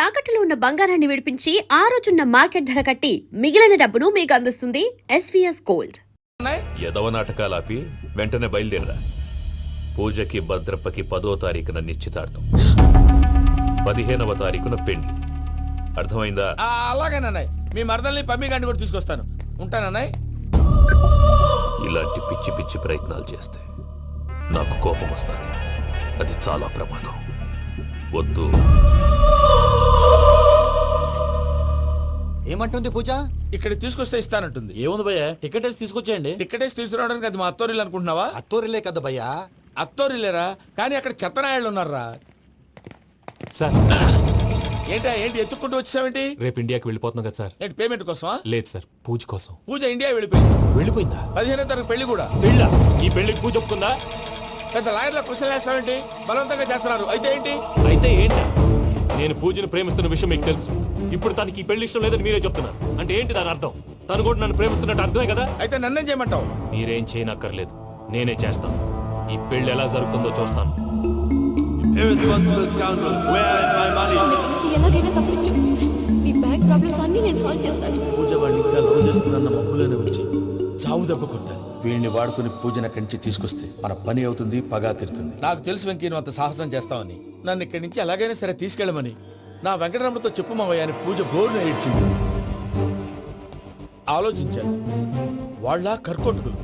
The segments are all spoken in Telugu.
తాకట్టులో ఉన్న బంగారాన్ని విడిపించి ఆ రోజున్న మార్కెట్ ధర కట్టి మిగిలిన డబ్బును మీకు అందిస్తుంది ఎస్వీఎస్ గోల్డ్. యదవ నాటకాలాపి వెంటనే బయలుదేరరా. పూజకి భద్రప్పకి 10వ తారీఖున నిశ్చితార్థం, 15వ తారీఖున పెళ్లి. అర్థమైందా? అలాగేనన్నాయ్. మీ మరదల్ని పమ్మి గండి కూడా తీసుకొస్తాను. ఉంటానన్నాయ్. ఇలాంటి పిచ్చి పిచ్చి ప్రయత్నాలు చేస్తే నాకు కోపం వస్తుంది. అది చాలా ప్రమాదం. వద్దు. ఏమంటుంది పూజ? ఇక్కడ తీసుకొస్తే ఇస్తానంటుంది. ఏముంది భయ్యా, టికెట్ వేసి తీసుకొచ్చేయండి. టికెట్ వేసి తీసుకురావడానికి అది మా అత్తోరిల్లు అనుకుంటున్నావా? అత్తోరిలే కదా భయ్యా. అత్తోరిల్లేరా, కానీ అక్కడ చెత్తనాయాళ్ళు ఉన్నారా. సార్ ఏంటి ఎత్తుక్కుంటూ వచ్చావేంటి? రేపు ఇండియాకి వెళ్ళిపోతున్నాం కదా సార్. ఏంటి పేమెంట్ కోసమా? లేదు సార్, పూజ కోసం. పూజ ఇండియా వెళ్ళిపోయింది. వెళ్ళిపోయిందా? 15వ తారీఖు పెళ్లి కూడా. పెళ్ళా? ఈ పెళ్లికి పూజ ఒప్పుకుందా? పెద్ద లాయర్ల క్వశ్చన్ వేస్తావేంటి? బలవంతంగా చేస్తున్నారు. అయితే ఏంటి? అయితే ఏంటి? నేను పూజను ప్రేమిస్తున్న విషయం మీకు తెలుసు. ఇప్పుడు తనకి ఈ పెళ్లి ఇష్టం లేదని మీరే చెప్తున్నారు. అంటే ఏంటి దాని అర్థం? తను కూడా నన్ను ప్రేమిస్తున్నట్టు అర్థమే కదా. అయితే నన్నేం చేయమంటావు? మీరేం చేయనక్కర్లేదు, నేనే చేస్తాను. ఈ పెళ్లి ఎలా జరుగుతుందో చూస్తాను. ఎలాగైనా తప్పించు. నీ బ్యాంక్ ప్రాబ్లమ్స్ అన్ని నేను సాల్వ్ చేస్తాను. పూజ వాడిని ఇంకా లవ్ చేస్తుందన్న మబ్బులోనే వచ్చి చావు దెబ్బ కొట్టాలి. వీడిని వాడుకుని పూజన కంచి తీసుకొస్తే మన పని అవుతుంది, పగా తీరుతుంది. నాకు తెలుసు వెంకీ నువ్వు అంత సాహసం చేస్తావని. నన్ను ఇక్కడి నుంచి ఎలాగైనా సరే తీసుకెళ్ళమని నా వెంకటరమణతో చెప్పు మావయ్య అని పూజ బోరున ఏడ్చింది. ఆలోచించాను. వాళ్ళ కర్కోటకులు,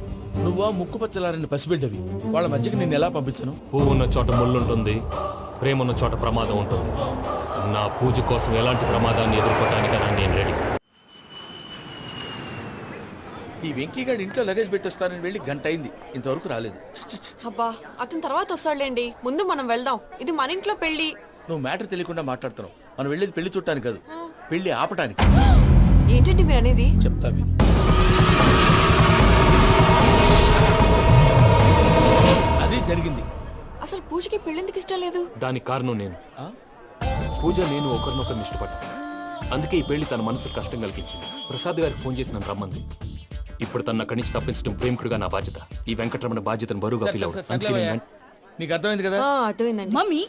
నువ్వా ముక్కు పచ్చలారని పసిబిడ్డవి. వాళ్ళ మధ్యకి నేను ఎలా పంపించను? పువ్వు ఉన్న చోట ముళ్ళు ఉంటుంది, ప్రేమ ఉన్న చోట ప్రమాదం ఉంటుంది. నా పూజ కోసం ఎలాంటి ప్రమాదాన్ని ఎదుర్కోవడానికైనా నేను రెడీ. ఈ వెంకీగాడి ఇంట్లో లగేజ్ పెట్టొస్తానని వెళ్ళి గంట అయింది, ఇంతవరకు రాలేదు. అబ్బా, అతని తర్వాత వస్తాడులేండి. ముందు మనం వెళ్దాం. ఇది మన ఇంట్లో పెళ్లి. నువ్వు మ్యాటర్ తెలియకుండా మాట్లాడుతున్నావు. మనం వెళ్ళేది పెళ్లి చుట్టానికి కాదు, పెళ్లి ఆపటానికి. ఏంటండి మీరు అనేది? చెప్తా విను. అది జరిగింది. అసలు పూజకి పెళ్ళెందుకు ఇష్టం లేదు? దానికి కారణం నేను. పూజ నేను ఒకరినొకరిని ఇష్టపడ్డా. అందుకే ఈ పెళ్లి తన మనసుకు కష్టం కలిగించింది. ప్రసాద్ గారికి ఫోన్ చేసి నన్ను రమ్మంది. ఇప్పుడు తన అక్కడి నుంచి తప్పించడం ప్రేమికుడుగా నా బాధ్యత. ఈ వెంకటరమణ బాధ్యతను బరువుగా ఫీల్ అవుతుంది. నీకు అర్థమైంది కదా? అర్థమైందండి. మమ్మీ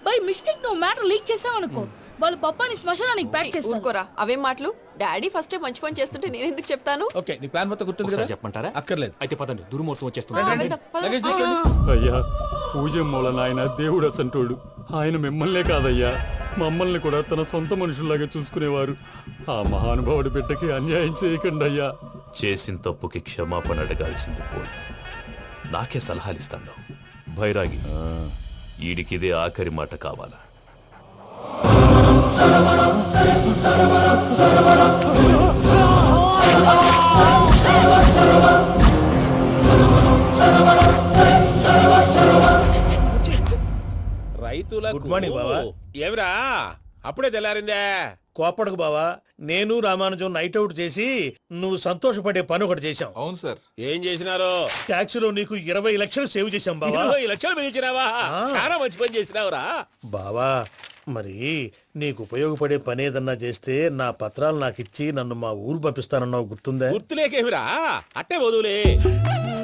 బై మిస్టేక్ నువ్వు మ్యాటర్ లీక్ చేసావనుకో, వాళ్ళు పప్పాని శ్మశానానికి ప్యాక్ చేస్తారు. ఊరుకోరా, అవేం మాటలు. డాడీ ఫస్ట్ మంచి పని చేస్తుంటే నేను ఎందుకు చెప్తాను? ఓకే, నీ ప్లాన్ మొత్తం గుర్తుంది కదా? చెప్పమంటారా? అక్కర్లేదు. అయితే పదండి, దుర్ముహూర్తం వచ్చేస్తుంది. లగేజ్ తీసుకెళ్ళి. అయ్యా, పూజ మూలన ఆయన దేవుడు అసంటోడు. ఆయన మిమ్మల్నే కాదయ్యా, మమ్మల్ని కూడా తన సొంత మనుషుల్లాగా చూసుకునేవారు. ఆ మహానుభావుడి బిడ్డకి అన్యాయం చేయకండి అయ్యా. చేసిన తప్పుకి క్షమాపణ అడగాల్సింది పోయి నాకే సలహాలు ఇస్తాను. భైరాగి, ఈడికిదే ఆఖరి మాట కావాలా? రైతుల గుడ్ మార్నింగ్ బావా. ఏమిరా అప్పుడే తెల్లారిందే? కోపడకు బావా, నేను రామానుజం నైట్ అవుట్ చేసి నువ్వు సంతోషపడే పని ఒకటి చేశాం. అవును సార్. ఏం చేసినారు? ట్యాక్సీలో నీకు 20 లక్షలు సేవ్ చేశాం బావా. 20 లక్షలు మిగిల్చినావా? చాలా మంచి పని చేసినావురా బావా. మరి నీకు ఉపయోగపడే పని ఏదన్నా చేస్తే నా పత్రాలు నాకు ఇచ్చి నన్ను మా ఊరు పంపిస్తానన్నావు, గుర్తుందా? గుర్తులేకేమిరా, అట్టే వదులే.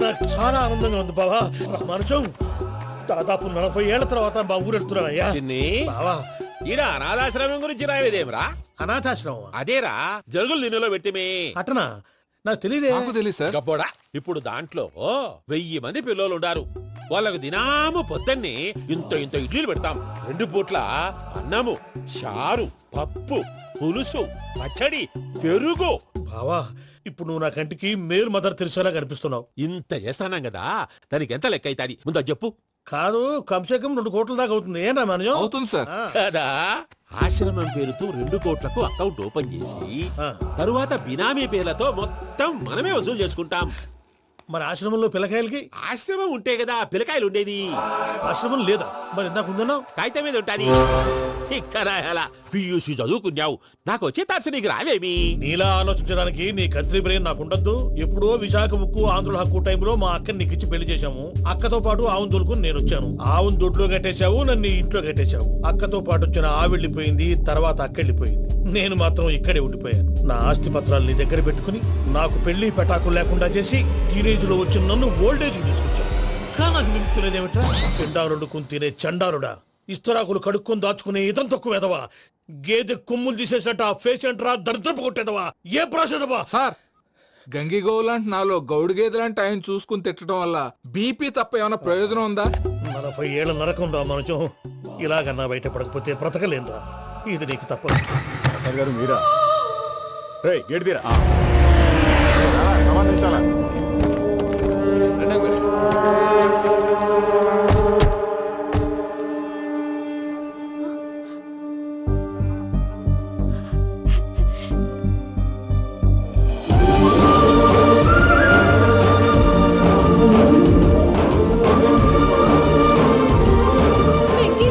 నాకు చాలా ఆనందంగా ఉంది బావా. రామానుజం, దాదాపు 40 ఏళ్ల తర్వాత మా ఊరు వెళ్తున్నానయ్యా. చిన్ని బావా, ఈడ అనాథాశ్రమం గురించి రాయలేదేమిరా? అనాథాశ్రమం అదేరా, జరుగులు దీనిలో పెట్టిమే. అటనా? నాకు తెలియదే. గబ్బోడా, ఇప్పుడు దాంట్లో 1000 మంది పిల్లలు ఉండారు. వాళ్ళకు దినాము పొద్దున్నే ఇంత ఇంత ఇడ్లీలు పెడతాం. 2 పూట్ల అన్నము, చారు, పప్పు, పులుసు, పచ్చడి, పెరుగు. బావా, ఇప్పుడు నువ్వు నా కంటికి మేలు మదర్ తెరిసేలా కనిపిస్తున్నావు. ఇంత చేస్తానం కదా, దానికి ఎంత లెక్క అవుతుంది ముందు అది చెప్పు. కాదు, కంసే కం 2 కోట్ల దాకా అవుతుంది. ఏం రామానుజం? అవుతుంది సార్. కదా, ఆశ్రమం పేరుతో 2 కోట్లకు అకౌంట్ ఓపెన్ చేసి తరువాత బినామీ పేర్లతో మొత్తం మనమే వసూలు చేసుకుంటాం. మరి ఆశ్రమంలో పిల్లకాయలకి? ఆశ్రమం ఉంటే కదా పిల్లకాయలు ఉండేది. ఆశ్రమం లేదా? మరి ఇందాక ఉందన్నావు. కాగితం మీద ఉంటాది. చిక్కరాయాలా పియూసీ చదువుకున్నావు, నాకు వచ్చే తాట్స్ నీకు రావేమి? నీలా ఆలోచించడానికి నీ కత్రి బ్రెయిన్ నాకు ఉండద్దు. ఎప్పుడో విశాఖ ఉక్కు ఆంధ్రుల హక్కు టైంలో మా అక్కని నీకు ఇచ్చి పెళ్లి చేశాము. అక్కతో పాటు ఆవును దొడుకుని నేను వచ్చాను. ఆవును దొడ్లో కట్టేశావు, నన్ను ఇంట్లో కట్టేశావు. అక్కతో పాటు వచ్చిన ఆవిళ్ళిపోయింది, తర్వాత అక్కెళ్ళిపోయింది. నేను మాత్రం ఇక్కడే ఉండిపోయాను. నా ఆస్తి పత్రాలు నీ దగ్గర పెట్టుకుని నాకు పెళ్లి పెటాకులు లేకుండా చేసి టీనేజ్ లో వచ్చిన నన్ను ఓల్డేజ్ తీసుకొచ్చాను. కానీ నాకు విముక్తులేదేమిట్రా? పిండారుడు తినే చండారుడా, ఇస్తరాకులు కడుక్కొని దాచుకునే ఇతం తక్కువ ఎదవా. గేదె కొమ్ములు తీసేసట ఆ పేషెంట్ రా దరిద్రపు కొట్టేదవా ఏ ప్రాసెదవా సార్ గంగిగోవులాంటి నాలో గౌడు గేదెలాంటి ఆయన చూసుకుని తిట్టడం వల్ల బీపీ తప్ప ఏమైనా ప్రయోజనం ఉందా? 40 ఏళ్ళ నరకం రా మనచం ఇలాగన్నా బయట పడకపోతే బ్రతకలేనురా ఇది నీకు తప్పదు ప్రసాద్ గారు మీరా? రే గేట్ తీరా. రండి మరి. Venky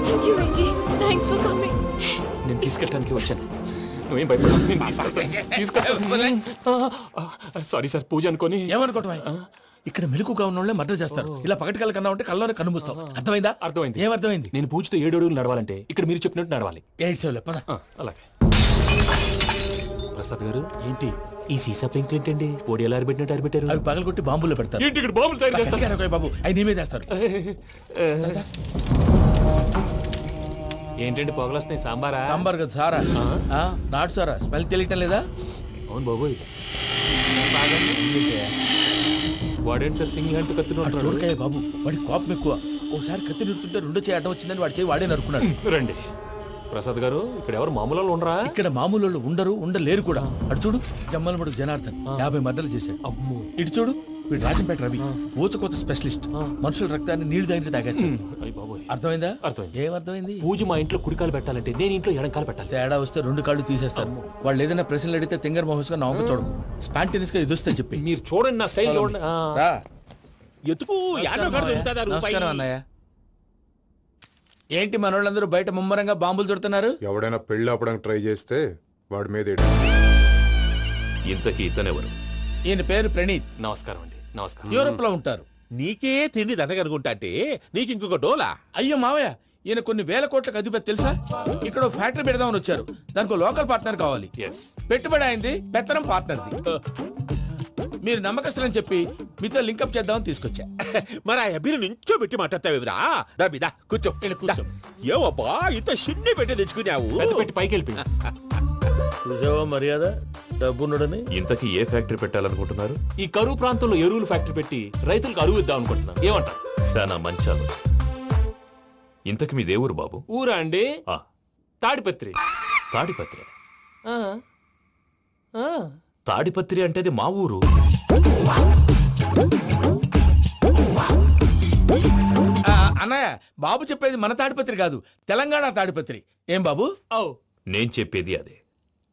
thank you Venky thanks for coming. నేను తీసుకెళ్ళడానికి వచ్చాను. నువ్వేం భయపడకు, నేను తీసుకెళ్తాను. సారీ సార్, పూజ అనుకొని. ఏమనుకోవటం ఇక్కడ మెలకుగా ఉన్న వాళ్ళే మర్డర్ చేస్తారు ఇలా పగటి కళ్ళ కన్నా ఉంటే కల్లోనే కనుమూస్తావు అర్థమైందా? అర్థమైంది. ఏమర్థమైంది? నేను పూజతో 7 అడుగులు నడవాలంటే ఇక్కడ మీరు చెప్పినట్టు నడవాలి. 8 సేవలే పద. అలాగే. ప్రసాద్ గారు, ఏంటి ఈ సీసా పెంకులు ఏంటండి? ఓడి ఎలా అరబెట్టినట్టు అరబెట్టారు? అవి పగలగొట్టి బాంబుల్లో పెడతారు. ఏంటి ఇక్కడ బాంబులు తయారు చేస్తారు? గట్టిగా అరవై బాబు అవి నేమే చేస్తారు. ఏంటండి పొగలొస్తున్నాయి? సాంబారా? సాంబార్ కదా సారా నాటు సారా స్మెల్ తెలియటం లేదా? అవును బాబోయ్. వాడేంటి సార్ సింగిల్ హ్యాండ్ కత్తిని చూడకాయ బాబు వాడి కోపం ఎక్కువ. ఓసారి కత్తి నిరుతుంటే రెండో చేయి అడ్డం వచ్చిందని వాడి చేయి వాడే నరుకున్నాడు. రండి. ప్రసాద్ గారు, ఇక్కడ ఎవరు మామూలు వాళ్ళు ఉండరా? ఇక్కడ మామూలు వాళ్ళు ఉండలేరు కూడా. అటు చూడు జమ్మలమడు జనార్దన్ 50 మర్డర్లు చేశాడు. అమ్మో. ఇటు చూడు వీడు రాజంపేట రవి ఊచకోత స్పెషలిస్ట్. మనుషుల రక్తాన్ని నీళ్లు దగ్గర తాగేస్తాడు. అయ్య బాబోయ్. అర్థమైందా? అర్థమైంది. ఏమర్థమైంది? పూజ మా ఇంట్లో కుడికాలు పెట్టాలంటే నేను ఇంట్లో ఎడంకాలు పెట్టాలి. తేడా వస్తే 2 కాళ్ళు తీసేస్తారు. వాళ్ళు ఏదైనా ప్రశ్నలు అడిగితే తింగర్ మహోస్ గా నవ్వు చూడకు. స్పాంటినియస్ గా ఎదుస్తా చెప్పి మీరు చూడండి నా స్టైల్ చూడండి. రా. ఎతుకు యాడో కాడ దొరుకుతుందా రూపాయి? నమస్కారం అన్నయ్య. ఏంటి మనోళ్ళందరూ బయట ముమ్మరంగా బాంబులు దొరుకుతున్నారు? ఎవడైనా పెళ్లి ఆపడానికి ట్రై చేస్తే వాడి మీద ఇంతకీ ఇతనెవరు? ఈయన పేరు ప్రణీత్. నమస్కారం అండి. నమస్కారం. యూరోప్ లో ఉంటారు. నీకే తిండి దండగనుకుంటా అంటే నీకు ఇంకొక డోలా? అయ్యో మావయ్య ఈయన కొన్ని వేల కోట్లకు అధిపతి తెలుసా? ఇక్కడ ఓ ఫ్యాక్టరీ పెడదామని వచ్చారు. దానికి లోకల్ పార్ట్నర్ కావాలి. Yes. పెట్టుబడి అయింది, పెత్తనం పార్ట్నర్ది. మీరు నమ్మకస్తులని చెప్పి మీతో లింకప్ చేద్దామని తీసుకొచ్చా. మరి ఆ అబ్బిని నుంచో పెట్టి మాట్లాడతావేమిరా? దాబిదా కూర్చో. ఇలా కూర్చో. ఏవబ్బా ఇంత సిన్ని పెట్టి తెచ్చుకున్నావు? పెద్ద పెట్టి పైకి వెళ్ళిపోయి. చూసావా మర్యాద డబ్బున్నడని? ఇంతకీ ఏ ఫ్యాక్టరీ పెట్టాలనుకుంటున్నారు? ఈ కరువు ప్రాంతంలో ఎరువులు ఫ్యాక్టరీ పెట్టి రైతులకు అరువు ఇద్దాం అనుకుంటున్నాను. ఏమంటారు? శానా మంచాలు. ఇంతకి మీ దేవురు బాబు? ఊరా అండి? ఆ, తాడిపత్రి. తాడిపత్రి. ఆ. ఆ. తాడిపత్రి అంటే అది మా ఊరు. అన్నయ్య బాబు చెప్పేది మన తాడిపత్రి కాదు, తెలంగాణ తాడిపత్రి. ఏం బాబు? ఓ. నేను చెప్పేది అదే.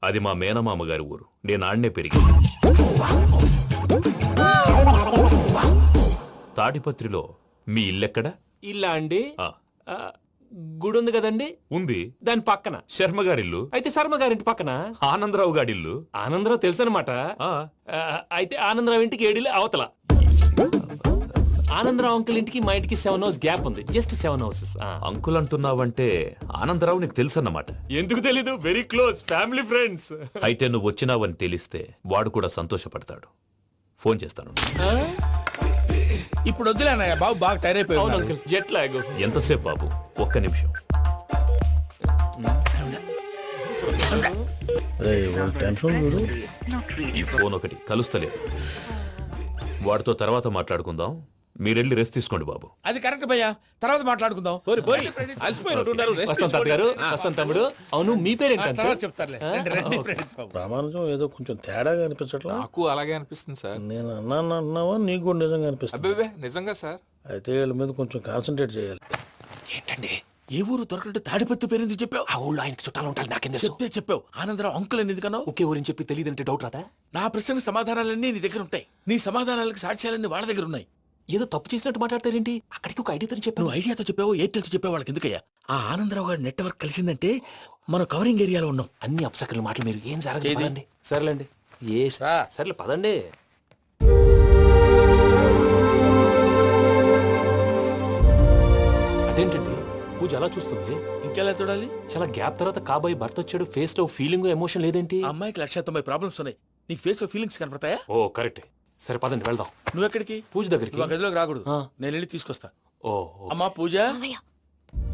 అది మా మేనమామ గారి ఊరు. నేను ఆడనే పెరిగింది. తాడిపత్రిలో మీ ఇల్లెక్కడ? ఇల్లా అండి? ఆ, ఆ, గుడి ఉంది కదండి, ఉంది. దాని పక్కన. శర్మ గారిల్లు. అయితే శర్మ గారింటి పక్కన ఆనందరావు గారిల్లు. ఆనందరావు తెలుసు అనమాట. ఆ, అయితే ఆనందరావు ఇంటికి 7 ఇల్లు అవతల. ఆనందరావు అంకుల్ ఇంటికి మా ఇంటికి 7 హౌస్ గ్యాప్ ఉంది. Just 7 houses. అంకుల్ అంటున్నావంటే ఆనందరావు నీకు తెలుసన్నమాట. ఎందుకు తెలీదు? Very close family friends. అయితే నువ్వు వచ్చినావని తెలిస్తే వాడు కూడా సంతోషపడతాడు. ఫోన్ చేస్తాను. ఇప్పుడు వద్దులే అన్నయ్య, బాబు బాగా టైర్ అవును అయిపోయి అంకుల్, జెట్ లాగ్. ఎంతసేపు బాబు? ఒక్క నిమిషం. ఈ ఫోన్ ఒకటి కలుస్తలేదు. వాడితో తర్వాత మాట్లాడుకుందాం. మీరెళ్ళి రెస్ట్ తీసుకోండి బాబు. అది కరెక్ట్ భయ్యా, తర్వాత మాట్లాడుకుందాం. పోరి పోరి అలసిపోయినట్టున్నారు. రెస్ట్ వస్తాం తాత గారు, వస్తాం తమ్ముడు. అవును, మీ పేరేంటి? తర్వాత చెప్తారులే. రండి, రండి, ప్రణీత్ బాబు. ప్రామాణికం ఏదో కొంచెం తేడాగా అనిపించట్లా? నాకు అలాగే అనిపిస్తుంది సార్. నేను అన్నాను అంటున్నావా? నీకు కూడా నిజంగా అనిపిస్తుంది? అబ్బే నిజంగా సార్. అయితే వీళ్ళ మీద కొంచెం కాన్సన్ట్రేట్ చేయాలి. ఏంటండి? ఏ ఊరు దొరకట్టు తాడిపత్రి పేరు ఎందుకు చెప్పావు? ఆ ఊళ్ళో ఆయనకి చుట్టాలు ఉంటారు, నాకేం తెలుసు? చెప్తే చెప్పావు. ఆనందరావు అంకుల్ అని ఎందుకన్నావు? ఒకే ఊరిని చెప్పి తెలియదంటే డౌట్ రాదా? నా ప్రశ్నకు సమాధానాలన్నీ నీ దగ్గర ఉంటాయి. నీ సమాధానాలకు సాక్ష్యాలన్నీ వాళ్ళ దగ్గర ఉన్నాయి. ఏదో తప్పు చేసినట్టు మాట్లాడతారేంటి? అక్కడికి ఒక ఐడియాతో చెప్పాను. నువ్వు ఐడియాతో చెప్పావు, ఎయిర్టెల్తో చెప్పావు, వాళ్ళకి ఎందుకయ్యా? ఆ ఆనందరావు గారి నెట్వర్క్ కలిసిందంటే మనం కవరింగ్ ఏరియాలో ఉన్నాం. అన్ని అప్సకర్ల మాటలు మీరు ఏం జరగదు. ఏది? పదండి. సర్లేండి. ఏ సర్లే పదండి. అదేంటండి పూజ అలా చూస్తుంది? ఇంకెలా చూడాలి? చాలా గ్యాప్ తర్వాత కాబోయే భర్త వచ్చాడు. ఫేస్ లో ఫీలింగ్ ఎమోషన్ లేదేంటి? ఆ అమ్మాయికి 190 ప్రాబ్లమ్స్ ఉన్నాయి. నీకు ఫేస్ లో ఫీలింగ్స్ కనపడతాయా? ఓ కరెక్ట్. సరే పదండి వెళ్దాం. నువ్వు ఎక్కడికి? పూజ దగ్గరికి. నువ్వు ఆ గదిలోకి రాకూడదు. ఆ. నేను వెళ్ళి తీసుకొస్తా. ఓ అమ్మా పూజ,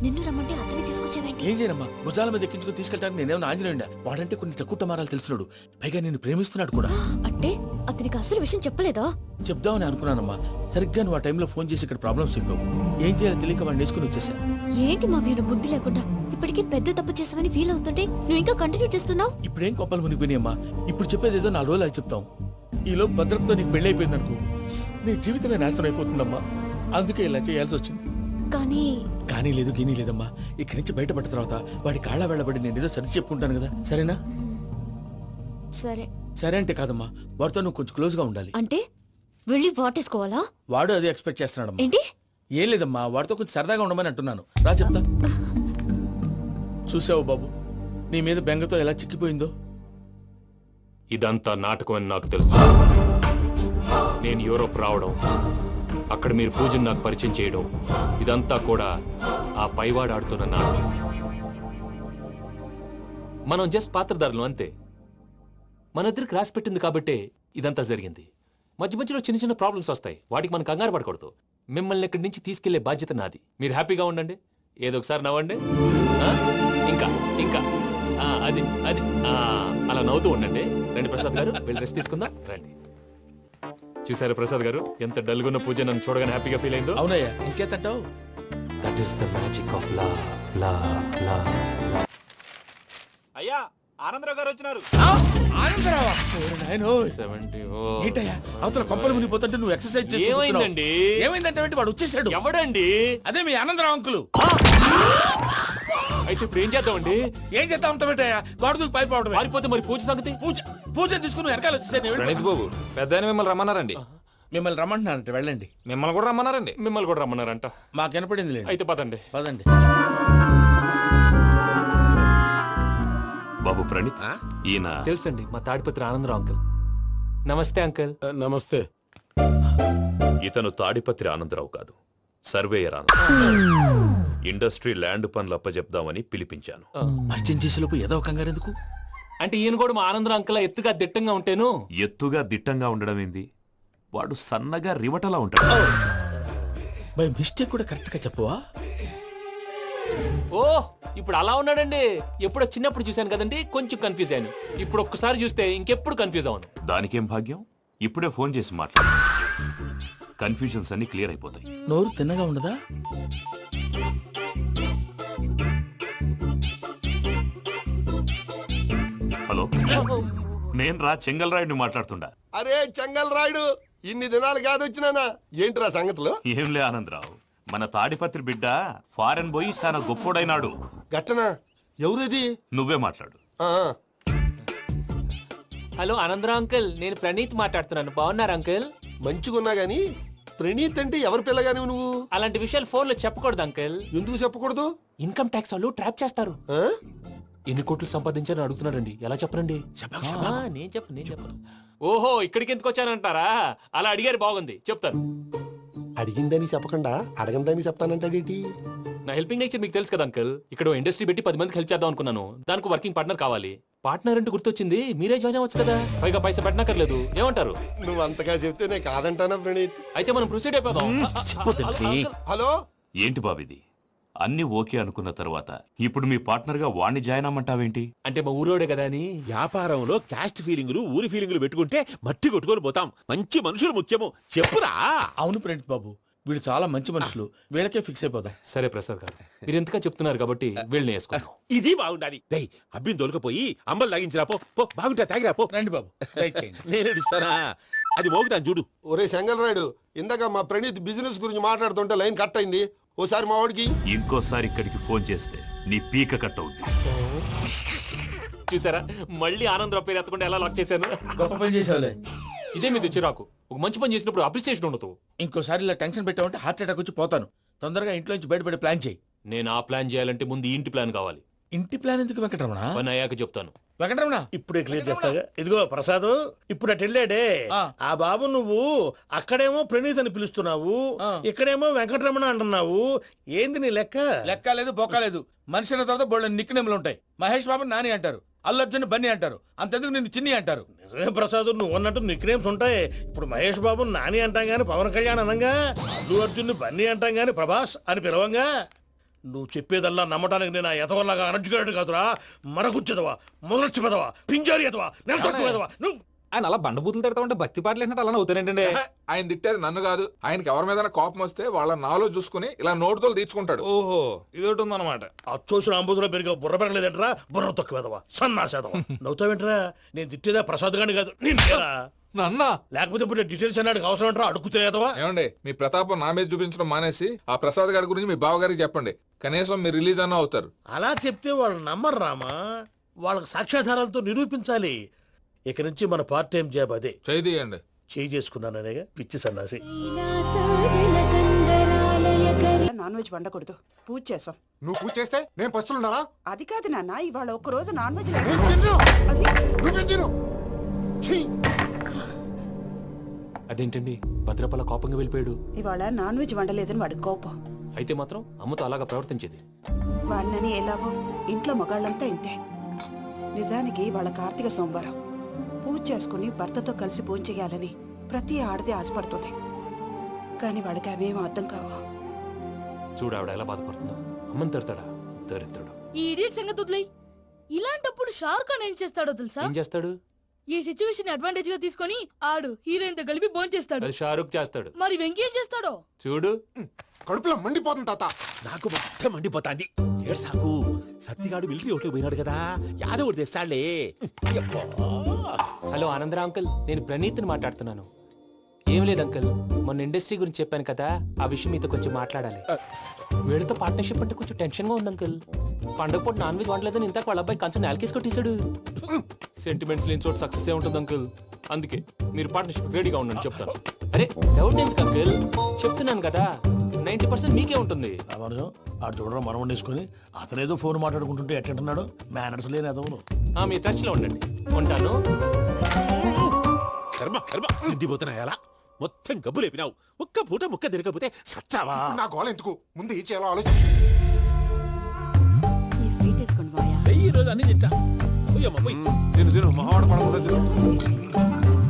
నిన్ను రమ్మంటే అతన్ని తీసుకొచ్చావేంటి? ఏం చేయనమ్మా, భుజాల మీద ఎక్కించుకుని తీసుకెళ్ళడానికి నేనేమన్నా ఆంజనేయుడా? వాడంటే కొన్ని తక్కువ టమారాలు తెలిసినాడు, పైగా నేను ప్రేమిస్తున్నాడు కూడా. అంటే అతనికి అసలు విషయం చెప్పలేదా? చెప్దామని అనుకున్నానమ్మా, సరిగ్గా నువ్వు ఆ టైంలో ఫోన్ చేసి ఇక్కడ ప్రాబ్లమ్స్ చెప్పావు. ఏం చేయాలో తెలియక వాడిని నేర్చుకుని వచ్చేసా. ఏంటి మా వీరు బుద్ధి లేకుండా ఇప్పటికే పెద్ద తప్పు చేసావని ఫీల్ అవుతుంటే నువ్వు ఇంకా కంటిన్యూ చేస్తున్నావు. ఇప్పుడేం కొప్పలు మునిగిపోయినాయమ్మా, ఇప్పుడు చెప్పేది ఏదో 4 రోజులు అది చెప్తాం. ఈలోపు భద్రతతో నీకు పెళ్లి అయిపోయింది అనుకో, నీ జీవితమే నాశనం అయిపోతుందమ్మా. అందుకే ఇలా చేయాల్సి వచ్చింది. కానీ లేదు గీనీ లేదమ్మా, ఇక్కడి నుంచి బయటపడ్డ తర్వాత వాడి కాళ్ళ వెళ్ళబడి నేను ఏదో సరి చెప్పుకుంటాను కదా, సరేనా? సరే సరే అంటే కాదమ్మా, వాడితో నువ్వు కొంచెం క్లోజ్ గా ఉండాలి. అంటే వెళ్ళి వాటేసుకోవాలా? వాడు అదే ఎక్స్పెక్ట్ చేస్తున్నాడమ్మా. ఏంటి? ఏం లేదమ్మా, వాడితో కొంచెం సరదాగా ఉండమని అంటున్నాను. రా చెప్తా. చూసావు బాబు, నీ మీద బెంగతో ఎలా చిక్కిపోయిందో. ఇదంతా నాటకం అని నాకు తెలుసు. నేను యూరోప్ రావడం, అక్కడ మీరు పూజను నాకు పరిచయం చేయడం, ఇదంతా కూడా ఆ పైవాడు ఆడుతున్న నాటకం. మనం జస్ట్ పాత్రధారులు అంతే. మన ఇద్దరికి రాసి పెట్టింది కాబట్టే ఇదంతా జరిగింది. మధ్య మధ్యలో చిన్న చిన్న ప్రాబ్లమ్స్ వస్తాయి, వాటికి మనం కంగారు పడకూడదు. మిమ్మల్ని ఇక్కడి నుంచి తీసుకెళ్లే బాధ్యత నాది. మీరు హ్యాపీగా ఉండండి, ఏదో ఒకసారి నవ్వండి. ఆ? ఇంకా ఇంకా అది అది అలా నవ్వుతూ ఉండండి. రండి ప్రసాద్ గారు, వెళ్ళి రెస్ట్ తీసుకుందాం. రండి. చూసారా ప్రసాద్ గారు, ఎంత డల్గున్న పూజ నన్ను చూడగానే హ్యాపీగా ఫీల్ అయిందో? అవునయ్యా, ఇంకేతంటావు? That is the magic of love. Love. అయ్యా, ఆనందరావు గారు వచ్చినారు. ఆనందరావా? ఏంటయ్యా, అవతల కొంపలు మునిగిపోతుంటే నువ్వు ఎక్సర్సైజ్ చేస్తూ ఏమైందండి? ఏమైందంటే వాడు వచ్చేసాడు. ఎవడండి? అదే మీ ఆనందరావు అంకులు. అయితే ఇప్పుడు ఏం చేద్దామండి? ఏం చేస్తా ఉంటావేటయ్యా, గొడవకు పైపోవడం. పారిపోతే మరి పూజ సంగతి? పూజ తీసుకుని వెనకాల వచ్చేసాను. ప్రణీత్ బాబు, పెద్ద మిమ్మల్ని రమ్మన్నారండి. మిమ్మల్ని రమ్మంటున్నారంట, వెళ్ళండి. మిమ్మల్ని కూడా రమ్మన్నారండి. మిమ్మల్ని కూడా రమ్మన్నారంట. మాకు వినపడింది లేదు. అయితే పదండి. పదండి. బాబు ప్రణీత్, ఈయన తెలుసండి, మా తాడిపత్రి ఆనందరావు అంకుల్. నమస్తే అంకుల్. నమస్తే. ఇతను తాడిపత్రి ఆనందరావు కాదు, సర్వేయర్ ఆనందరావు. ఇండస్ట్రీ ల్యాండ్ పనులు అప్పచెప్దామని పిలిపించాను. పరిచయం చేసేలోపు ఏదో కంగారు ఎందుకు? అంటే ఈయన కూడా మా ఆనందరావు అంకుల్ ఎత్తుగా దిట్టంగా ఉంటేను. ఎత్తుగా దిట్టంగా ఉండడం ఏంది, వాడు సన్నగా రివటలా ఉంటాడు. బై మిస్టేక్ కూడా కరెక్ట్ గా చెప్పవా? ఓ, ఇప్పుడు అలా ఉన్నాడండి. ఎప్పుడో చిన్నప్పుడు చూశాను కదండి, కొంచెం కన్ఫ్యూజ్ అయ్యాను. ఇప్పుడు ఒక్కసారి చూస్తే ఇంకెప్పుడు కన్ఫ్యూజ్ అవ్వను. దానికేం భాగ్యం, ఇప్పుడే ఫోన్ చేసి మాట్లాడు. కన్ఫ్యూజన్స్ అన్ని క్లియర్ అయిపోతాయి. నోరు తిన్నగా ఉండదా? హలో, నేను రా చెంగల్ రాయుడిని మాట్లాడుతుండా. అరే చెంగల్ రాయుడు, ఇన్ని దినాలు కాదు వచ్చినానా? ఏంట్రా సంగతులు? ఏంలే ఆనందరావు, మన తాడిపత్రి బిడ్డ ఫారెన్ పోయి చాలా గొప్పోడైనాడు. గట్టనా? ఎవరిది? నువ్వే మాట్లాడు. హలో ఆనందరావు అంకుల్, నేను ప్రణీత్ మాట్లాడుతున్నాను. బాగున్నారు అంకుల్? మంచిగున్నా గాని ప్రణీత్ అంటే ఎవరి పిల్లగాని నువ్వు? అలాంటి విషయాలు ఫోన్ లో చెప్పకూడదు అంకుల్. ఎందుకు చెప్పకూడదు? ఇన్కమ్ ట్యాక్స్ వాళ్ళు ట్రాప్ చేస్తారు. ఎన్ని కోట్లు సంపాదించాలని అడుగుతున్నారండి, ఎలా చెప్పరండి? నేను చెప్పను. ఓహో, ఇక్కడికి ఎందుకు వచ్చానంటారా? అలా అడిగారు, బాగుంది, చెప్తాను. అడిగిందని చెప్పకుండా అడగందని చెప్తానంటాడేటి? నా హెల్పింగ్ నేచర్ మీకు తెలుసు కదా అంకుల్. ఇక్కడ ఇండస్ట్రీ పెట్టి 10 మందికి హెల్ప్ చేద్దాం అనుకున్నాను. దానికి వర్కింగ్ పార్ట్నర్ కావాలి. పార్ట్నర్ అంటే గుర్తొచ్చింది, మీరే జాయిన్ అవ్వచ్చు కదా, పైగా పైసా పెట్టనక్కర్లేదు. ఏమంటారు? నువ్వు అంతగా చెప్తే నేను కాదంటానా ప్రణీత్? అయితే మనం ప్రొసీడ్ అయిపోదాం. హలో, ఏంటి బాబిది, అన్ని ఓకే అనుకున్న తర్వాత ఇప్పుడు మీ పార్ట్నర్ గా వాణ్ణి జాయిన్ అమ్మంటావేంటి? అంటే మా ఊరోడే కదా అని. వ్యాపారంలో క్యాస్ట్ ఫీలింగులు, ఊరి ఫీలింగులు పెట్టుకుంటే మట్టి కొట్టుకొని పోతాం. మంచి మనుషులు ముఖ్యము, చెప్పురా. అవును ప్రణీత్ బాబు, వీళ్ళు చాలా మంచి మనుషులు, వీళ్ళకే ఫిక్స్ అయిపోతాం. సరే ప్రసాద్ గారు, మీరు ఎంతగా చెప్తున్నారు కాబట్టి వీళ్ళని వేసుకుందాం. ఇది బాగుండాలి. డై అబ్బిని దొలకపోయి అంబలు తాగించిరా పో. బాగుంటా తాగిరా పో. రండి బాబు, దయచేయండి. నేను ఇస్తానా? అది మోగుతాను చూడు. ఒరే చెంగల్ రాయుడు, ఇందాక మా ప్రణీత్ బిజినెస్ గురించి మాట్లాడుతుంటే లైన్ కట్ అయింది. ఓసారి మా వాడికి ఇంకోసారి ఇక్కడికి ఫోన్ చేస్తే నీ పీక కట్ అవుతుంది. చూసారా, మళ్ళీ ఆనందరావు పేరు ఎత్తకుండా ఎలా లాక్ చేశాను. గొప్ప పని చేసేవాళ్ళే. ఇదే మీద చిరాకు. ఒక మంచి పని చేసినప్పుడు అప్రిసియేషన్ ఉండదు. ఇంకోసారి ఇలా టెన్షన్ పెట్టామంటే హార్ట్ అటాక్ వచ్చి పోతాను. తొందరగా ఇంట్లో నుంచి బయటపడే ప్లాన్ చేయి. నేను ఆ ప్లాన్ చేయాలంటే ముందు ఈ ఇంటి ప్లాన్ కావాలి. ఇంటి ప్లాన్ ఎందుకు వెంకటరమణ? పని అయ్యాక చెప్తాను. వెంకటరమణ ఇప్పుడే క్లియర్ చేస్తాగా. ఇదిగో ప్రసాద్, ఇప్పుడు అటు వెళ్ళాడే ఆ బాబు, నువ్వు అక్కడేమో ప్రణీత్ అని పిలుస్తున్నావు, ఇక్కడేమో వెంకటరమణ అంటున్నావు. ఏంది నీ లెక్క? లెక్క లేదు, బొక్క లేదు. మనిషి అన్న తర్వాత బోళ్ళ నిక్నెములు ఉంటాయి. మహేష్ బాబు నాని అంటారు, అల్లు అర్జున్ బన్నీ అంటారు, అంతెందుకు నిన్ను చిన్ని అంటారు. నిజమే ప్రసాద్, నువ్వు అన్నట్టు నిక్నేమ్స్ ఉంటాయి. ఇప్పుడు మహేష్ బాబు నాని అంటాం గాని పవన్ కళ్యాణ్ అనంగా, అల్లు అర్జున్ బన్నీ అంటాం గాని ప్రభాస్ అని పిలవంగా. నువ్వు చెప్పేదల్లా నమ్మటానికి నేను ఎదవల్లాగా అనర్జుకేటెడ్ కాదురా. మరగుచ్చదవా, మొదలచ్చి పెదవా, పింజారి ఎదవా, నెలసొక్కుదవా నువ్వు. ఆయన అలా బండబూతులు తిడతా ఉంటే భక్తి పాటలు ఏంటంటే అలా అవుతానంటే. ఆయన తిట్టేది నన్ను కాదు, ఆయనకి ఎవరి మీద కోపం వస్తే వాళ్ళ నాలో చూసుకుని ఇలా నోటుతో తీర్చుకుంటాడు. ఓహో ఇదొకటి ఉందన్నమాట. అచ్చోసిన అంబుధులో పెరిగే బుర్ర పెరగలేదంటరా, బుర్ర తొక్కువేదవా, సన్నాసేదవా. నవ్వుతావేంట్రా? నేను తిట్టేదా ప్రసాద్ గాని కాదు నిన్నేరా. నన్న లేకపోతే ఇప్పుడు డీటెయిల్స్ అన్నాడు అవసరం అంటారా? అడుగుతాయేదవా. ఏమండి, మీ ప్రతాపం నా మీద చూపించడం మానేసి ఆ ప్రసాద్ గారి గురించి మీ బావగారికి చెప్పండి. కనీసం మీరు రిలీజ్ అన్న అవుతారు. అలా చెప్తే వాళ్ళు నమ్మరు రామా. వాళ్ళకి సాక్ష్యాధారాలతో నిరూపించాలి. ఇక నుంచి మన పార్ట్ టైం జాబ్ అదే. చేయండి. చేయి చేసుకున్నాననేగా పిచ్చి సన్నాసి. నాన్ వెజ్ వండకూడదు, పూజ చేసాం. నువ్వు పూజ చేస్తే నేను పస్తులున్నారా? అది కాదు నాన్న, ఇవాళ ఒక్క రోజు నాన్ వెజ్ అదేంటండి భద్రపల కోపంగా వెళ్ళిపోయాడు? ఇవాళ నాన్ వెజ్ వండలేదని వాడి కోపం. అయితే మాత్రం అమ్మతో అలాగా ప్రవర్తించేది. వాడినని ఎలాగో ఇంట్లో మగాళ్ళంతా ఇంతే. నిజానికి వాళ్ళ కార్తీక సోమవారం పూజ చేసుకుని భర్తతో కలిసి పూజ చేయాలని ప్రతి ఆడది ఆశపడుతుంది. కానీ వాళ్ళకి అవేం అర్థం కావు. చూడు ఆవిడ ఎలా బాధపడుతుందో. అమ్మని తిడతాడా దరిద్రుడు. ఈ ఇడియట్ సంగతి వదిలేయ్. ఇలాంటప్పుడు షారుఖ్ ఖాన్ ఏం చేస్తాడో తెలుసా? ఏం చేస్తాడు? ఈ సిచ్యువేషన్ అడ్వాంటేజ్ గా తీసుకొని ఆడు హీరోయిన్ తో కలిపి బోన్ చేస్తాడు. అది షారుఖ్ చేస్తాడు. మరి వెంకీ ఏం చేస్తాడో చూడు. కడుపులో మండిపోతుంది తాత. నాకు మొత్తం మండిపోతాంది. ఏడు సాకు సత్తిగాడు మిలిటరీ ఒకటి పోయినాడు కదా, యాదవ్ ఒకటి తెస్తాడులే. హలో ఆనందరా అంకుల్, నేను ప్రణీత్ని మాట్లాడుతున్నాను. ఏం లేదు అంకుల్, మొన్న ఇండస్ట్రీ గురించి చెప్పాను కదా, ఆ విషయం మీతో కొంచెం మాట్లాడాలి. వీడితో పార్ట్నర్షిప్ అంటే కొంచెం టెన్షన్ గా ఉంది అంకుల్. పండగ పూట నాన్ వెజ్ వండలేదని ఇంతకు వాళ్ళ అబ్బాయి కంచెం నేలకేసి కొట్టేశాడు. సెంటిమెంట్స్ లేని చోట సక్సెస్ ఏ ఉంటుంది అంకుల్. అందుకే మీరు పార్ట్నర్షిప్ రెడీగా ఉండండి చెప్తాను. అరే డౌట్ ఎందుకు అంకుల్, చెప్తున్నాను కదా 90% మీకే ఉంటుంది. ఆడు చూడడం మనం వండేసుకుని అతనేదో ఫోన్ మాట్లాడుకుంటుంటే ఎట్టంటున్నాడు. మేనర్స్ లేని అదవును. మీ టచ్ లో ఉండండి. ఉంటాను. కర్మ కర్మ తిండిపోతున్నా ఎలా మొత్తం గబ్బు లేపినావు. ఒక్క పూట ముక్క తిరగకపోతే సచ్చావా? నా గోల ఎందుకు, ముందు ఈ చేయాలో ఆలోచించు. ఈ స్వీట్ వేసుకోండి బాయా. ఈ రోజు అన్ని తింటా. పోయమ్మ పోయి. తిను తిను మావాడ పడకూడదు.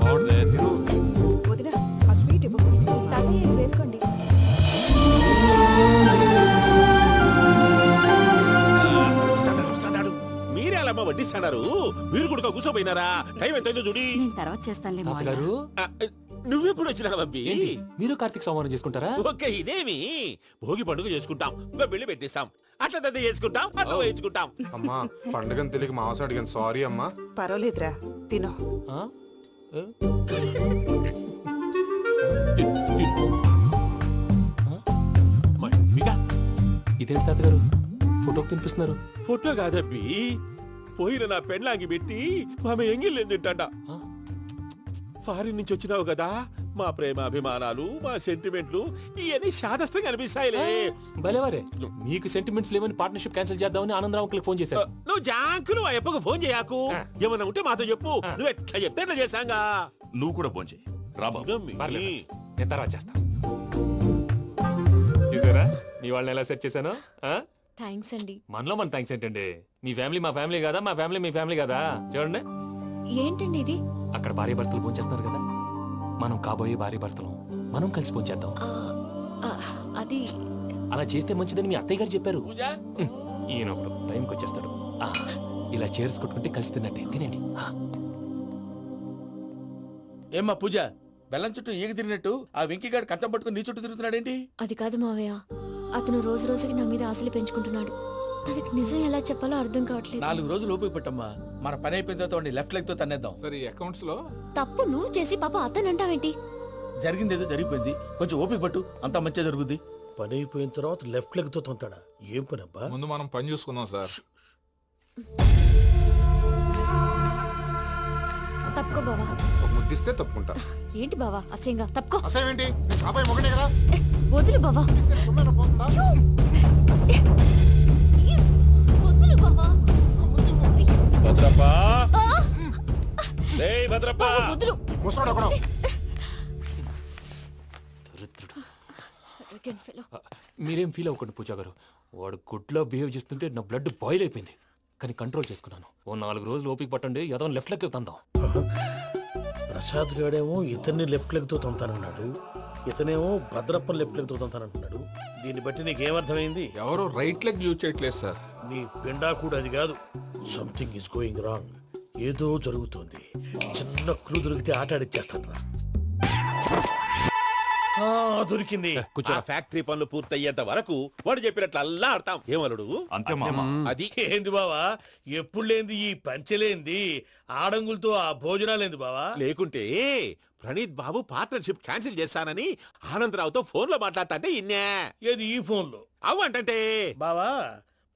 మావాడే తిను. వదిన ఆ స్వీట్ ఇవ్వు. తాతయ్య వేసుకోండి. వస్తాడు. మీరే అలా వడ్డిస్తాడారు. మీరు కూడా కూర్చోపోయినారా? టైం ఎంతైందో చూడి. నేను తర్వాత చేస్తానులే తాతగారు నువ్వెప్పుడు వచ్చినా అబ్బి? మీరు కార్తీక్ సంహారం చేసుకుంటారా? ఓకే ఇదేమి భోగి పండుగ చేసుకుంటాం, ఇంకా పెళ్లి పెట్టేస్తాం, అట్లా దద్ద చేసుకుంటాం, అట్లా వేయించుకుంటాం. అమ్మా పండుగని తెలియక మాంసం అడిగాను, సారీ అమ్మా. పర్వాలేదురా, తినో. ఇదేంటి తాతగారు ఫోటోకి తినిపిస్తున్నారు? ఫోటో కాదబ్బి, పోయిన నా పెళ్ళాంగి పెట్టి ఆమె ఎంగిల్లేం తింటాడ. ఫారిన్ నుంచి వచ్చినావు కదా, మా ప్రేమ అభిమానాలు, మా సెంటిమెంట్లు ఇవన్నీ శాదస్తంగా అనిపిస్తాయిలే. భలేవారే, మీకు సెంటిమెంట్స్ లేవని పార్ట్నర్షిప్ క్యాన్సిల్ చేద్దామని ఆనందరావు అంకుల్ ఫోన్ చేశారు. నువ్వు జాంకులు ఆ ఎప్పకు ఫోన్ చేయకు. ఏమన్నా ఉంటే మాతో చెప్పు. నువ్వు ఎట్లా చెప్తే ఎట్లా చేశాంగా. నువ్వు కూడా ఫోన్ చేయి. నేను తర్వాత చేస్తా. చూసారా మీ వాళ్ళని ఎలా సెట్ చేశాను? థ్యాంక్స్ అండి. మనలో మన థ్యాంక్స్ ఏంటండి? మీ ఫ్యామిలీ మా ఫ్యామిలీ కదా, మా ఫ్యామిలీ మీ ఫ్యామిలీ కదా. చూడండి ఏంటండి ఇది? అక్కడ భార్య భర్తలు ఫోన్ చేస్తున్నారు కదా, మనం కాబోయే భార్య భర్తలు మనం కలిసి ఫోన్ చేద్దాం. అది అలా చేస్తే మంచిదని మీ అత్తయ్య గారు చెప్పారు. ఈయన ఒకడు టైంకి వచ్చేస్తాడు. ఇలా చేర్స్ కొట్టుకుంటే కలిసి తిన్నట్టే. తినండి. ఏమ్మా పూజ, బెల్లం చుట్టూ ఈగ తిరిగినట్టు ఆ వెంకీగాడు కంచం పట్టుకుని నీ చుట్టూ తిరుగుతున్నాడేంటి? అది కాదు మావయ్య, అతను రోజు రోజుకి నా మీద ఆశలు పెంచుకుంటున్నాడు. తనకి నిజం ఎలా చెప్పాలో అర్థం కావట్లేదు. 4 రోజులు ఓపిక పట్టమ్మా, మన పని అయిపోయిన తర్వాత వాడిని లెఫ్ట్ లెగ్ తో తన్నేద్దాం. సరే అకౌంట్స్ లో తప్పు నువ్వు చేసి పాప అతను అంటావేంటి? జరిగింది ఏదో జరిగిపోయింది, కొంచెం ఓపిక పట్టు, అంతా మంచిగా జరుగుద్ది. పని అయిపోయిన తర్వాత లెఫ్ట్ లెగ్ తో తొంతాడా? ఏం పని అబ్బా? ముందు మనం పని చూసుకుందాం సార్. తప్పుకో బావా. ఒక ముద్దిస్తే తప్పుకుంటా. ఏంటి బావా అసహ్యంగా? తప్పుకో. అసేమేంటి, నీ కాబోయే మొగనే కదా. వదులు బావా. సుమ్మేనా పోతుందా? వదులు బావా. భద్రప్పా, రేయ్ భద్రప్పా. వదులు. ముసలోడు ఒకడు. మీరేం ఫీల్ అవ్వకండి పూజా గారు. వాడు గుడ్లో బిహేవ్ చేస్తుంటే నా బ్లడ్ బాయిల్ అయిపోయింది. కానీ కంట్రోల్ చేసుకున్నాను. ఓ 4 రోజులు ఓపిక పట్టండి, ఏదో లెఫ్ట్ లెగ్ తందాం. ప్రసాద్ గాడేమో ఇతన్ని లెఫ్ట్ లెగ్ తో తొంతానన్నాడు. ఇతనేమో భద్రప్ప లెఫ్ట్ లెగ్ తోదంతానంటున్నాడు. దీన్ని బట్టి నీకేమర్థమైంది? ఎవరు రైట్ లెగ్ యూజ్ చేయట్లేదు సార్. నీ పిండా కూడా అది కాదు. Something is going wrong. ఏదో జరుగుతోంది. చిన్న క్లూ దొరికితే ఆట ఆడిచ్చేస్తాను రా. దొరికింది. ఆ ఫ్యాక్టరీ పనులు పూర్తయ్యేంత వరకు వాడు చెప్పినట్లు అల్లా ఆడతాం. ఏమలుడు? అంతే మామ. అది ఏంది బావా, ఎప్పుడు లేంది ఈ పంచలేంది, ఆడంగులతో ఆ భోజనాలేంది బావా? లేకుంటే ప్రణీత్ బాబు పార్ట్నర్షిప్ క్యాన్సిల్ చేస్తానని ఆనందరావుతో ఫోన్ లో మాట్లాడతాంటే ఇన్నే. ఏది ఈ ఫోన్ లో? అవ్వంటే బావా,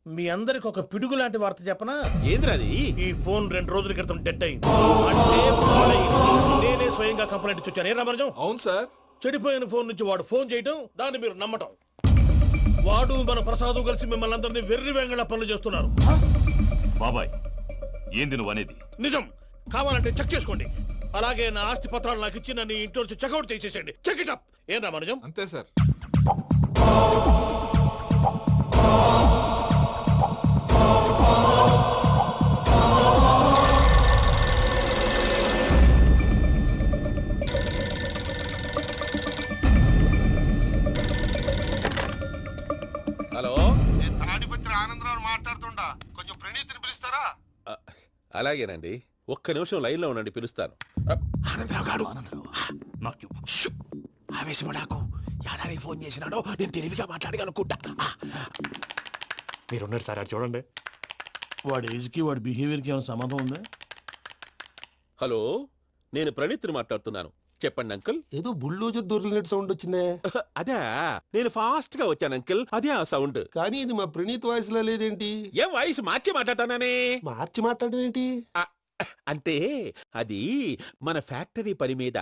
మీ అందరికి ఒక పిడుగు లాంటి వార్త చెప్పనా? ఏంద్రది? ఈ ఫోన్ 2 రోజుల క్రితం డెడ్ అయింది. అంటే పాడైంది. నేనే స్వయంగా కంప్లైంట్ ఇచ్చి వచ్చాను. ఏ రామరాజం? అవును సార్. చెడిపోయిన ఫోన్ నుంచి వాడు ఫోన్ చేయటం, దాన్ని మీరు నమ్మటం. వాడు మన ప్రసాదు కలిసి మిమ్మల్ని అందరినీ వెర్రి వెంగళ పనులు చేస్తున్నారు. బాబాయ్, ఏంది నువ్వు అనేది? నిజం. కావాలంటే చెక్ చేసుకోండి. అలాగే నా ఆస్తి పత్రాలు నాకు ఇచ్చి నన్ను ఇంట్లో నుంచి చెక్అౌట్ చేసేసండి. Check it up. ఏం రామరాజం? అంతే సార్. హలో, నేను తాడిపత్రి ఆనందరావు మాట్లాడుతుండా. కొంచెం ప్రణీతిని పిలుస్తారా? అలాగేనండి. ఒక్క నిమిషం లైన్ లో ఉండండి, పిలుస్తాను. ఆనందరావు గాడు ఆవేశపడాకు. యాదానికి ఫోన్ చేసినాడో నేను తెలివిగా మాట్లాడగలనుకుంటా. మీరున్నారు సార్, అది చూడండి. వాడి ఏజ్కి వాడి బిహేవియర్కి ఏమైనా సంబంధం ఉందా? హలో, నేను ప్రణీత్ని మాట్లాడుతున్నాను. చెప్పండి అంకుల్. ఏదో బుల్డోజర్ దొరికినట్టు సౌండ్ వచ్చిందే. అదే, నేను ఫాస్ట్ గా వచ్చాను అంకుల్. అదే ఆ సౌండ్. కానీ ఇది మా ప్రణీత్ వాయిస్ లో లేదేంటి? ఏ వాయిస్ మార్చి మాట్లాడతాననే? మార్చి మాట్లాడడం ఏంటి? అంటే అది మన ఫ్యాక్టరీ పని మీద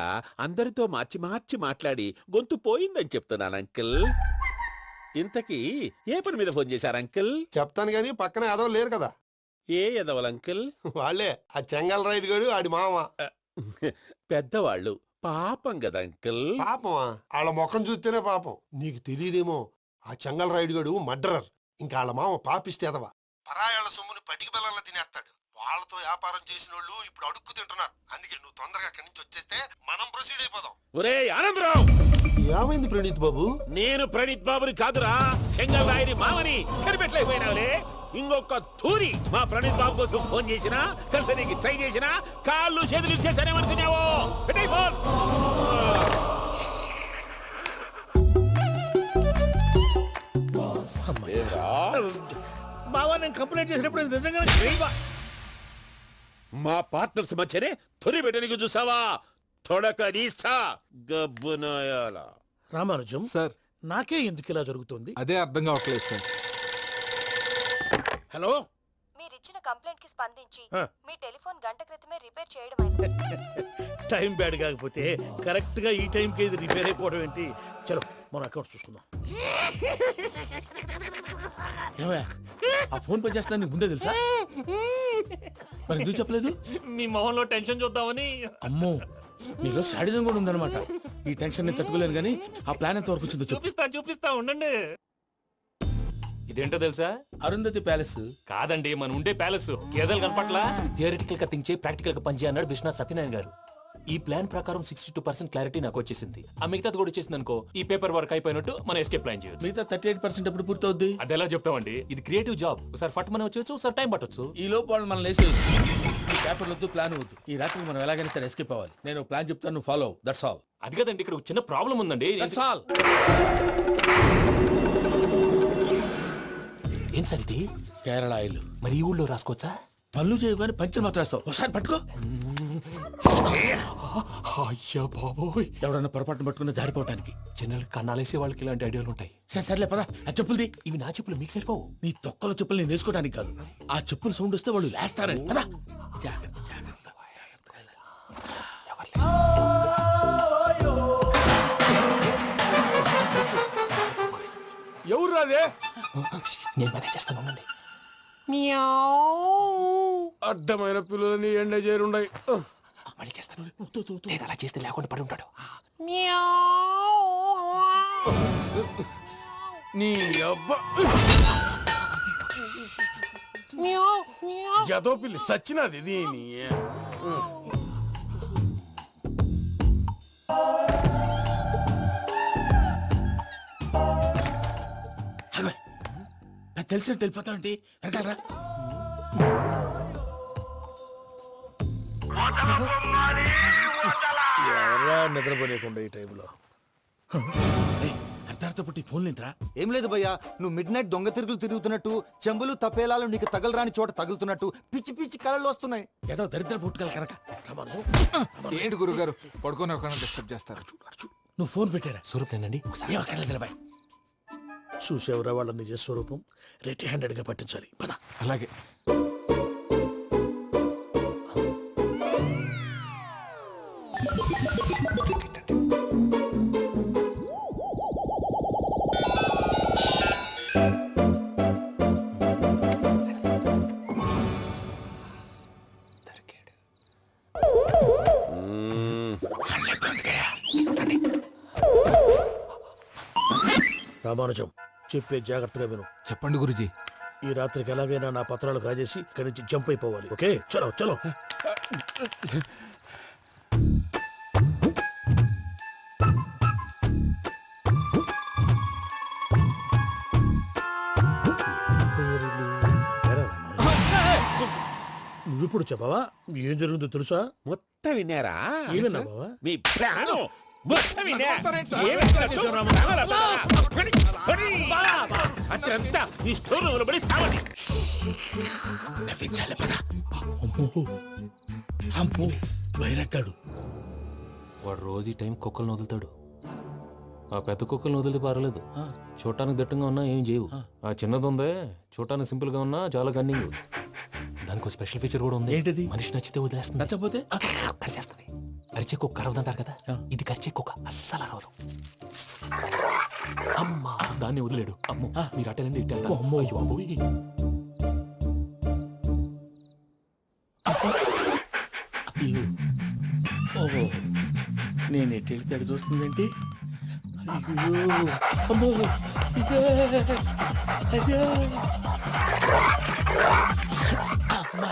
అందరితో మార్చి మార్చి మాట్లాడి గొంతు పోయిందని చెప్తున్నాను అంకుల్. ఇంతకీ ఏ పని మీద ఫోన్ చేశారు అంకుల్? చెప్తాను గానీ పక్కన ఏదో లేరు కదా. ఏ ఎదవలు అంకుల్? వాళ్ళే ఆ చెంగల్ రైడ్ గడు ఆడి మామ. పెద్దవాళ్ళు. పాపం కదా అంకుల్. పాపమా? వాళ్ళ ముఖం చూస్తేనే పాపం. నీకు తెలియదేమో, ఆ చెంగల్ రైడ్ గడు మర్డరర్. ఇంకా వాళ్ళ మామ పాపిస్తేదవా. పరాయాళ్ళ సొమ్ముని పటికి బెల్లంలో తినేస్తాడు. వాళ్ళతో వ్యాపారం చేసిన వాళ్ళు ఇప్పుడు అడుక్కు తింటున్నారు. అందుకే నువ్వు తొందరగా అక్కడి నుంచి వచ్చేస్తే మనం ప్రొసీడ్ అయిపోదాం. ఒరే ఆనందరావు! ఏమైంది ప్రణీత్ బాబు? నేను ప్రణీత్ బాబుని కాదురా, సెంగల్ రాయని మామని. కనిపెట్టలేకపోయినావులే. ఇంకొక తూరి మా ప్రణీత్ బాబు కోసం ఫోన్ చేసినా, కలిసి నీకు ట్రై చేసినా కాళ్ళు చేతులు ఇచ్చేసానేమనుకున్నావు. పెట్టేయ్ ఫోన్. బావా, నేను కంప్లైంట్ చేసినప్పుడు ఇది నిజంగానే మా పార్ట్నర్స్ మధ్యనే తొలి పెట్టడానికి చూసావా? తొడక నీస్తా గబ్బునాయాల. రామానుజం సార్, నాకే ఎందుకు ఇలా జరుగుతుంది? అదే అర్థం కావట్లేదు సార్. హలో, మీరిచ్చిన కంప్లైంట్ కి స్పందించి ఆ. మీ టెలిఫోన్ గంట క్రితమే రిపేర్ చేయడం అయింది. టైం బ్యాడ్ కాకపోతే కరెక్ట్ గా ఈ టైంకి ఇది రిపేర్ అయిపోవడం ఏంటి? చలో మన అకౌంట్ చూసుకుందాం. ఏమయ్యా, ఆ ఫోన్ పని చేస్తున్నా నీకు ముందే తెలుసా? మరి ఎందుకు చెప్పలేదు? మీ మొహంలో టెన్షన్ చూద్దామని. అమ్మో, నీలో శాడిజం కూడా ఉందన్నమాట. ఈ టెన్షన్ నేను తట్టుకోలేను కానీ ఆ ప్లాన్ ఎంత వరకు వచ్చిందో చెప్పు. చూపిస్తా ఉండండి. ఇదేంటో తెలుసా? అరుంధతి ప్యాలెస్ కాదండి, మన ఉండే ప్యాలెస్. గేదెలు కనపట్లా? థియరిటికల్ గా థింక్ చేయి, ప్రాక్టికల్ గా పనిచేయ అన్నాడు విశ్వనాథ్ సత్యనారాయణ గారు. ఈ ప్లాన్ ప్రకారం 62% క్లారిటీ నాకు వచ్చేసింది. ఆ మిగతాది కూడా వచ్చేసింది అనుకో, ఈ పేపర్ వర్క్ అయిపోయినట్టు మనం ఎస్కేప్ ప్లాన్ చేయొచ్చు. మిగతా 38% ఎప్పుడు పూర్తవుద్ది? అది ఎలా చెప్తామండి? ఇది క్రియేటివ్ జాబ్. ఒకసారి ఫట్ మనం వచ్చేచ్చు, ఒకసారి టైం పట్టొచ్చు. ఈ లోపు వాళ్ళు మనం లేసేయచ్చు. ఈ పేపర్ వద్దు, ప్లాన్ వద్దు. ఈ రాత్రికి మనం ఎలాగైనా సరే ఎస్కేప్ అవ్వాలి. నేను ప్లాన్ చెప్తాను, నువ్వు ఫాలో. That's all. అది కదండి, ఇక్కడ ఒక చిన్న ప్రాబ్లం ఉందండి. That's all. ఏం సార్ ఇది? కేరళ ఆయిల్. మరి ఈ ఊళ్ళో రాసుకోవచ్చా? పనులు చేయగానే పంచర్ మాత్రం వేస్తావు. ఒకసారి పట్టుకో. అయ్యా బాబోయ్, ఎవడన్నా పొరపాటున పట్టుకున్న జారిపోవటానికి. జనరల్ కన్నాలేసే వాళ్ళకి ఇలాంటి ఐడియాలు ఉంటాయి. సర్లే పదా, ఆ చెప్పులది. ఇవి నా చెప్పులు, మీకు సరిపోవు. నీ తొక్కల చెప్పులు నేను వేసుకోవడానికి కాదు, ఆ చెప్పులు సౌండ్ వస్తే వాళ్ళు లేస్తారని. పదా. ఎవరు రాదే? నేను పనే చేస్తాను, ఉండండి. అడ్డమైన పిల్లలని ఎండ చేరుండయి. మళ్ళీ చేస్తాను. లేదు, అలా చేస్తే లేకుండా పడి ఉంటాడు. నీ అబ్బా ఎదో పిల్లి సచ్చినది దీని. తెలిసినట్టు వెళ్ళిపోతావంటి వెనకాలరా. ఎవరా నిద్రపోలేకుండా ఈ టైంలో అర్ధార్థ పుట్టి ఫోన్ లేంట్రా. ఏం లేదు భయ్యా, నువ్వు మిడ్ నైట్ దొంగ తిరుగులు తిరుగుతున్నట్టు, చెంబులు తపేలాలు నీకు తగలరాని చోట తగులుతున్నట్టు పిచ్చి పిచ్చి కళలు వస్తున్నాయి. ఏదో దరిద్ర పుట్టుకల కనుక. ఏంటి గురుగారు పడుకొని ఒక డిస్టర్బ్ చేస్తారు? నువ్వు ఫోన్ పెట్టారా? స్వరూపేనండి ఒకసారి నిలబాయ్. చూసేవరా వాళ్ళ నిజ స్వరూపం. రెట్టి హ్యాండెడ్ గా పట్టించాలి. పద. అలాగే. రామానుజం, చెప్పే జాగ్రత్తగా విను. చెప్పండి గురుజీ. ఈ రాత్రికి ఎలాగైనా నా పత్రాలు కాజేసి ఇక్కడి నుంచి జంప్ అయిపోవాలి. ఓకే, చలో చలో. నువ్విప్పుడు చెప్పవా ఏం జరుగుతుందో తెలుసా? మొత్తం విన్నారా? ఏమన్నా బావా? మీ ప్రాణం మొత్తం విన్నా. అత్రంతా ఈ స్టోర్ రూమ్ లో పడి సావండి. నవ్వించాలి పద. అమ్మో బైరక్కాడు. వాడు రోజు ఈ టైం కుక్కలను వదులుతాడు. ఆ పెద్ద కుక్కలను వదిలితే పర్లేదు, చూడటానికి దట్టంగా ఉన్నా ఏం చేయవు. ఆ చిన్నది ఉందే, చూడటానికి సింపుల్ గా ఉన్నా చాలా కన్నింగ్. దానికి ఒక స్పెషల్ ఫీచర్ కూడా ఉంది. ఏంటిది? మనిషి నచ్చితే వదిలేస్తుంది, నచ్చపోతే కరిచేస్తుంది. అరిచే కుక్క అరవదంటారు కదా, ఇది కరిచే కుక్క అస్సలు అరవదు. అమ్మా దాన్ని వదిలేడు. అమ్మో మీరు అటెండి ఇటు వెళ్తారు. అమ్మో అయ్యో అబ్బోయ్. ఓహో నేను ఎటు వెళ్తే అటు చూస్తుందంటే. అయ్యో అమ్మో ఇదే అయ్యో అమ్మా.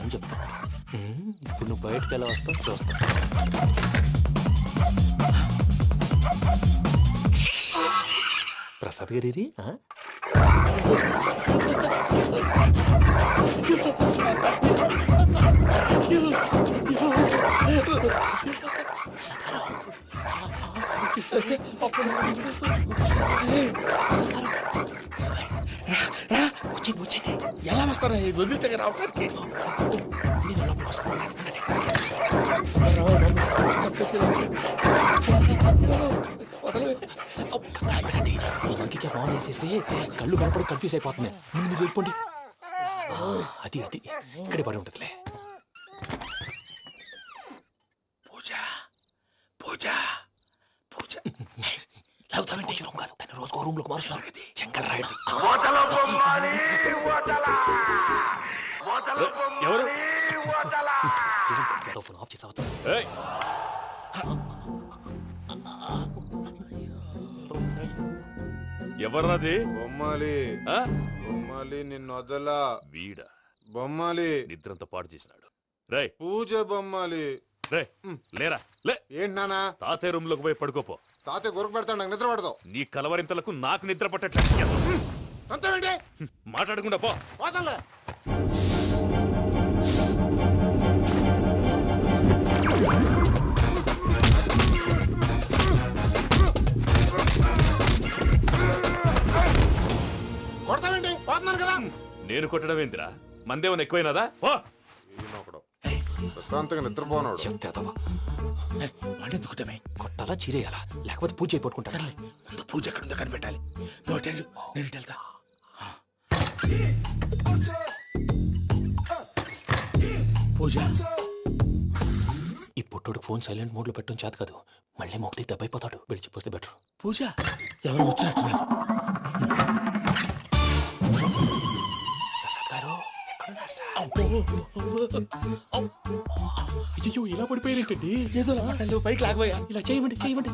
అని చెప్తా. ఇప్పుడు నువ్వు బయటకు ఎలా వస్తావు చూస్తా. ప్రసాద్ గారి ఎలా వస్తారా వదిలితే రావడానికి? ఇంకే బాగా వేసేస్తే కళ్ళు కనపడి కన్ఫ్యూజ్ అయిపోతున్నాయి. ముందు మీరు వెళ్ళిపోండి. అది అది ఇక్కడే పడి ఉంటుందిలే. పూజ పూజ పూజ లాగుతామంటే రూమ్ కాదు, తను రోజుకో రూమ్ లోకి మారుస్తున్నారు కదా. శంకర్ రాయుడు ఎవరు? ఫోన్ ఆఫ్ చేసావచ్చు. ఎవర్రాది? బొమ్మాలి బొమ్మాలి నిన్ను వదలా. వీడా బొమ్మాలి నిద్రంతా పాడు చేసినాడు. రే పూజ బొమ్మాలి. రే లేరా లే. ఏంటి నానా? తాతయ్య రూమ్ లోకి పోయి పడుకోపో. తాతయ్య గొరకు పెడతాడు, నాకు నిద్ర పడతావు. నీ కలవరింతలకు నాకు నిద్ర పట్టట్లేదు. అంతేంటి? మాట్లాడకుండా పో. పోతాలే. కొడతావేంటి? పోతున్నాను కదా. నేను కొట్టడం ఏంటిరా? మందేమన్నా ఎక్కువైనదా? పో. ప్రశాంతంగా నిద్రపోనాడు. చెప్తేదవా వాడెందుకుంటామే? కొట్టాలా చీరేయాలా లేకపోతే పూజ అయిపోట్టుకుంటా. సర్లే ముందు పూజ ఎక్కడుందో కనిపెట్టాలి. నువ్వు వెళ్ళు, నేను ఇటు వెళ్తా. పూజ ఈ పుట్టోడు ఫోన్ సైలెంట్ మోడ్ లో పెట్టడం చేత కాదు. మళ్ళీ మొక్కి దెబ్బైపోతాడు. వెళ్ళి చెప్పొస్తే బెటర్. పూజ ఎవరు వచ్చినట్టున్నారు. ప్రసాద్ గారు ఎక్కడున్నారు సార్? అయ్యో ఇలా పడిపోయినట్టండి. ఏదో మాటలు పైకి లాగబోయా. ఇలా చేయమండి చేయమండి.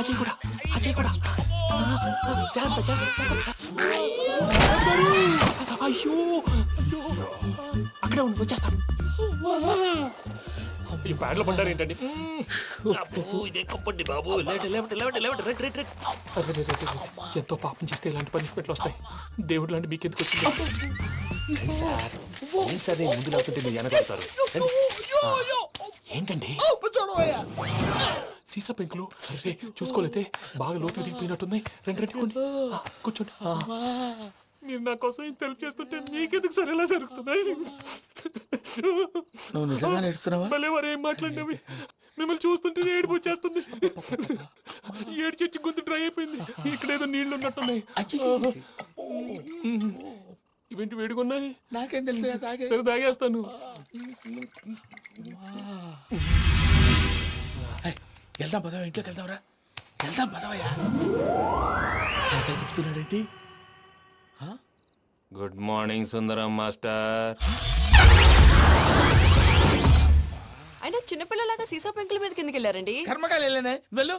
అజయ్ కూడా అజయ్ కూడా జాగ్రత్త జాగ్రత్త. అయ్యో అక్కడే ఉండి వచ్చేస్తాను. ఈ ప్యాడ్లో పడ్డారు ఏంటండి ఎంతో పాపం చేస్తే ఇలాంటి పనిష్మెంట్లు వస్తాయి. దేవుడు లాంటి మీకెందుకు వచ్చింది సార్? ముందు లేకుంటే మీరు వెనకాడతారు. ఏంటండి సీసా పెంకులు? అరే చూసుకోలేతే బాగా లోతు దిగిపోయినట్టున్నాయి. రెండు కూర్చోండి. మీరు నా కోసం ఇంత హెల్ప్ చేస్తుంటే మీకెందుకు సరే ఎలా జరుగుతున్నాయి? నువ్వు నిజంగా నేర్చుతున్నావా? భలే వారు ఏం మాట్లాడినవి. మిమ్మల్ని చూస్తుంటే ఏడుపు వచ్చేస్తుంది. ఏడ్చి గొంతు డ్రై అయిపోయింది. ఇక్కడ ఏదో నీళ్లు ఉన్నట్టున్నాయి. ఇవేంటి వేడుకున్నాయి? నాకేం తెలుసు, సరే తాగేస్తాను. వెళ్దాం పదవా, ఇంట్లోకి వెళ్దాంరా. వెళ్దాం పదవయ్యా. చెప్తున్నాడేంటి? గుడ్ మార్నింగ్ సుందరం మాస్టర్. అయినా చిన్నపిల్లలాగా సీసా పెంకుల మీద కిందకి వెళ్ళారండి. కర్మకాయలు వెళ్ళానే వెళ్ళు.